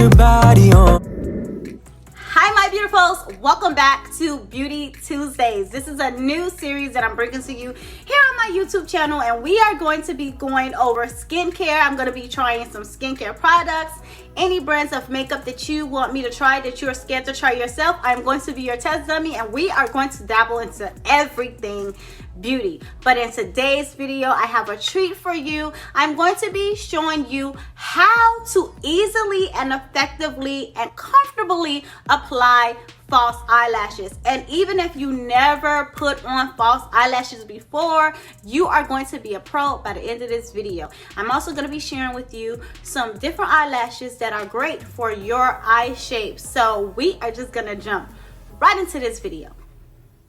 your body on. Hi my beautifuls, welcome back to Beauty Tuesdays. This is a new series that I'm bringing to you here on my YouTube channel, and we are going to be going over skincare. I'm going to be trying some skincare products, any brands of makeup that you want me to try that you're scared to try yourself. I'm going to be your test dummy, and we are going to dabble into everything beauty. But in today's video, I have a treat for you. I'm going to be showing you how to easily and effectively and comfortably apply false eyelashes. And even if you never put on false eyelashes before, you are going to be a pro by the end of this video. I'm also going to be sharing with you some different eyelashes that are great for your eye shape. So we are just going to jump right into this video.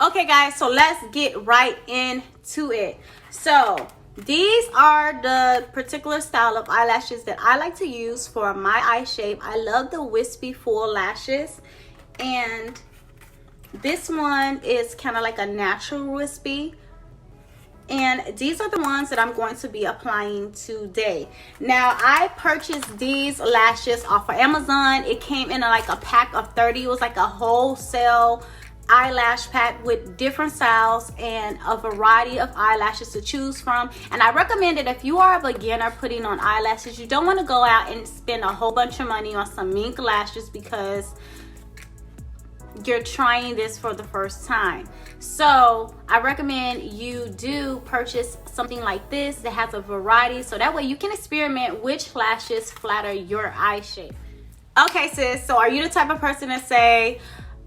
Okay guys, so let's get right into it. So these are the particular style of eyelashes that I like to use for my eye shape. I love the wispy full lashes, and this one is kind of like a natural wispy, and these are the ones that I'm going to be applying today. Now I purchased these lashes off of Amazon. It came in like a pack of 30. It was like a wholesale eyelash pack with different styles and a variety of eyelashes to choose from. And I recommend it if you are a beginner putting on eyelashes. You don't want to go out and spend a whole bunch of money on some mink lashes because you're trying this for the first time. So I recommend you do purchase something like this that has a variety, so that way you can experiment which lashes flatter your eye shape. Okay sis, so are you the type of person to say,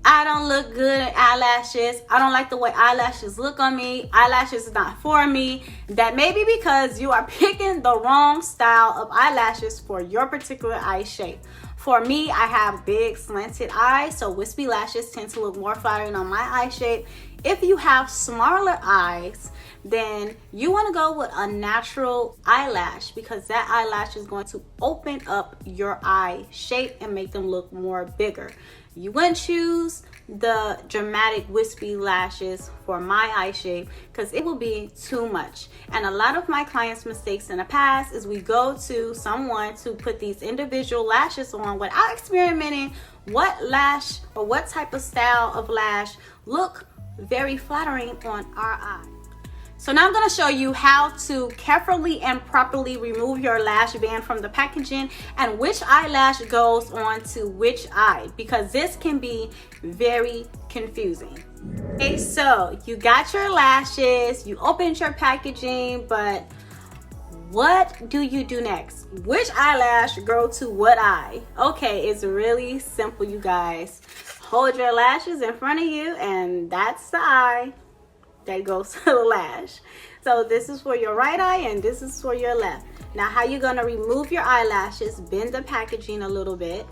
I don't look good at eyelashes, I don't like the way eyelashes look on me, eyelashes is not for me? That may be because you are picking the wrong style of eyelashes for your particular eye shape. For me, I have big slanted eyes, so wispy lashes tend to look more flattering on my eye shape. If you have smaller eyes, then you want to go with a natural eyelash, because that eyelash is going to open up your eye shape and make them look more bigger. You wouldn't choose the dramatic wispy lashes for my eye shape because it will be too much. And a lot of my clients' mistakes in the past is we go to someone to put these individual lashes on without experimenting what lash or what type of style of lash look very flattering on our eye. So now I'm going to show you how to carefully and properly remove your lash band from the packaging and which eyelash goes on to which eye, because this can be very confusing. Okay, so you got your lashes, you opened your packaging, but what do you do next? Which eyelash go to what eye? Okay, it's really simple, you guys. Hold your lashes in front of you, and that's the eye that goes to the lash. So this is for your right eye and this is for your left. Now how you're gonna remove your eyelashes, bend the packaging a little bit.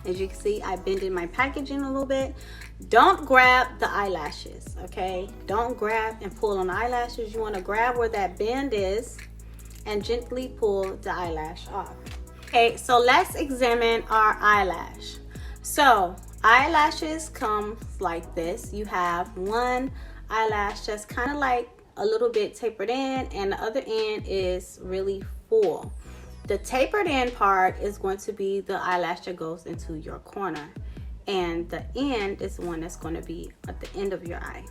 As you can see, I bended my packaging a little bit. Don't grab the eyelashes, okay? Don't grab and pull on the eyelashes. You want to grab where that bend is and gently pull the eyelash off. Okay, so let's examine our eyelash. So eyelashes come like this. You have one eyelash that's kind of like a little bit tapered in, and the other end is really full. The tapered end part is going to be the eyelash that goes into your corner, and the end is the one that's going to be at the end of your eye.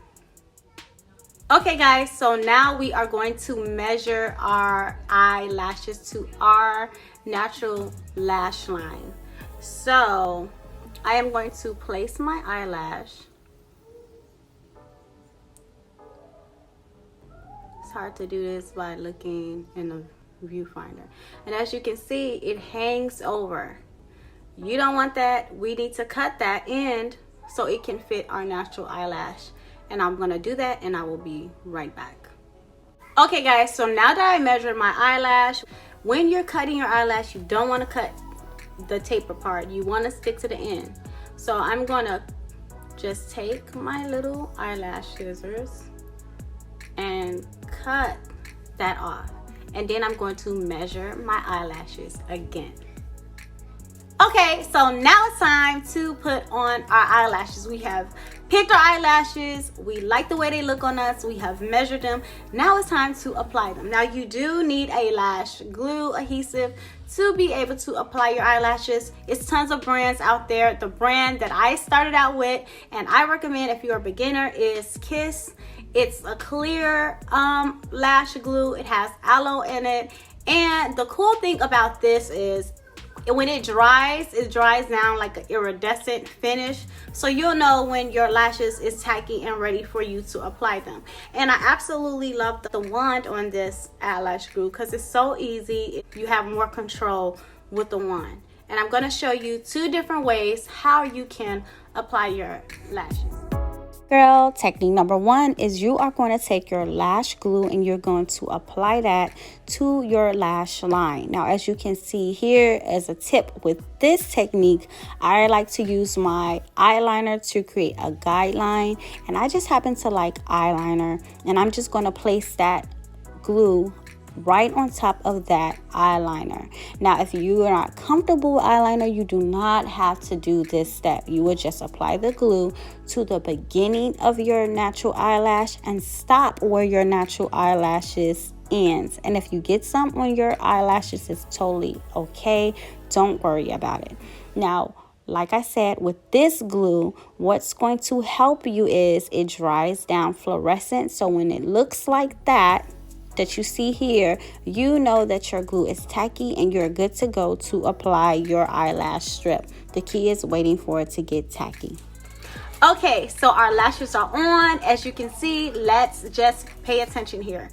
Okay guys, so now we are going to measure our eyelashes to our natural lash line. So I am going to place my eyelash. It's hard to do this by looking in the viewfinder. And as you can see, it hangs over. You don't want that. We need to cut that end so it can fit our natural eyelash. And I'm going to do that, and I will be right back. Okay guys, so now that I measured my eyelash, when you're cutting your eyelash, you don't want to cut the taper part. You want to stick to the end. So I'm going to just take my little eyelash scissors and cut that off, and then I'm going to measure my eyelashes again. Okay, so now it's time to put on our eyelashes. We have picked our eyelashes, we like the way they look on us, we have measured them. Now it's time to apply them. Now you do need a lash glue adhesive to be able to apply your eyelashes. It's tons of brands out there. The brand that I started out with and I recommend if you're a beginner is Kiss. It's a clear lash glue. It has aloe in it, and the cool thing about this is when it dries down like an iridescent finish, so you'll know when your lashes is tacky and ready for you to apply them. And I absolutely love the wand on this eyelash glue because it's so easy. You have more control with the wand, and I'm going to show you 2 different ways how you can apply your lashes. Girl, technique number 1 is you are going to take your lash glue and you're going to apply that to your lash line. Now, as you can see here, as a tip with this technique, I like to use my eyeliner to create a guideline, and I just happen to like eyeliner, and I'm just going to place that glue right on top of that eyeliner. Now, if you are not comfortable with eyeliner, you do not have to do this step. You would just apply the glue to the beginning of your natural eyelash and stop where your natural eyelashes ends. And if you get some on your eyelashes, it's totally okay. Don't worry about it. Now, like I said, with this glue, what's going to help you is it dries down fluorescent. So when it looks like that you see here, you know that your glue is tacky and you're good to go to apply your eyelash strip. The key is waiting for it to get tacky. Okay, so our lashes are on. As you can see, let's just pay attention here.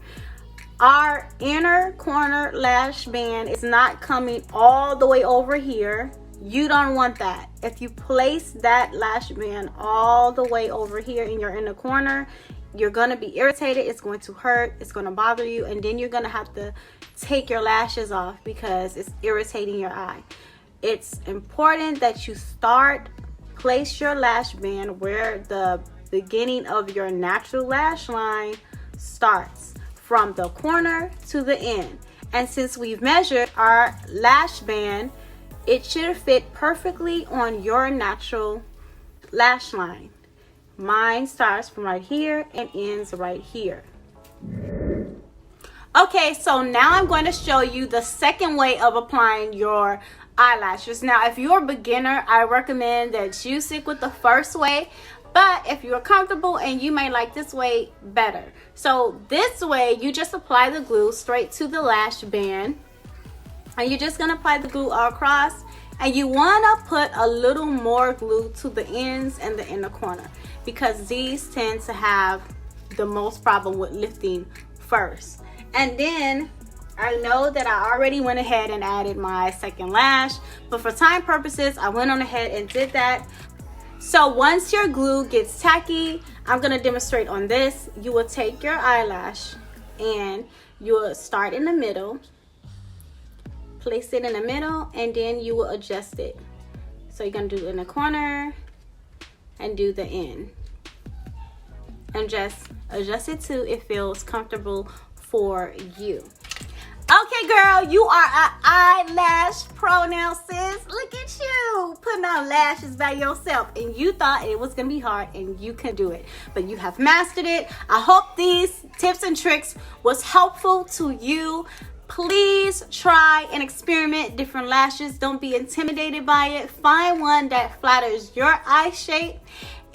Our inner corner lash band is not coming all the way over here. You don't want that. If you place that lash band all the way over here in your inner corner, you're going to be irritated. It's going to hurt. It's going to bother you. And then you're going to have to take your lashes off because it's irritating your eye. It's important that you place your lash band where the beginning of your natural lash line starts, from the corner to the end. And since we've measured our lash band, it should fit perfectly on your natural lash line. Mine starts from right here and ends right here. Okay, so now I'm going to show you the second way of applying your eyelashes. Now, if you're a beginner, I recommend that you stick with the first way. But if you're comfortable and you may like this way better. So this way, you just apply the glue straight to the lash band. And you're just going to apply the glue all across. And you want to put a little more glue to the ends and the inner corner, because these tend to have the most problem with lifting first. And then I know that I already went ahead and added my second lash, but for time purposes, I went on ahead and did that. So once your glue gets tacky, I'm going to demonstrate on this. You will take your eyelash and you will start in the middle, place it in the middle, and then you will adjust it. So you're going to do it in the corner and do the end, and just adjust it to it feels comfortable for you. Okay, girl, you are an eyelash pro now, sis. Look at you putting on lashes by yourself, and you thought it was gonna be hard and you can do it, but you have mastered it. I hope these tips and tricks was helpful to you. Please try and experiment different lashes. Don't be intimidated by it. Find one that flatters your eye shape.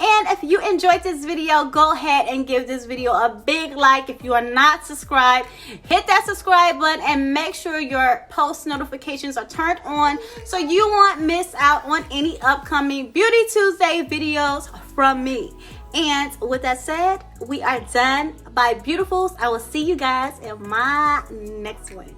And if you enjoyed this video, go ahead and give this video a big like. If you are not subscribed, hit that subscribe button and make sure your post notifications are turned on so you won't miss out on any upcoming Beauty Tuesday videos from me. And with that said, we are done. Bye, beautifuls. I will see you guys in my next one.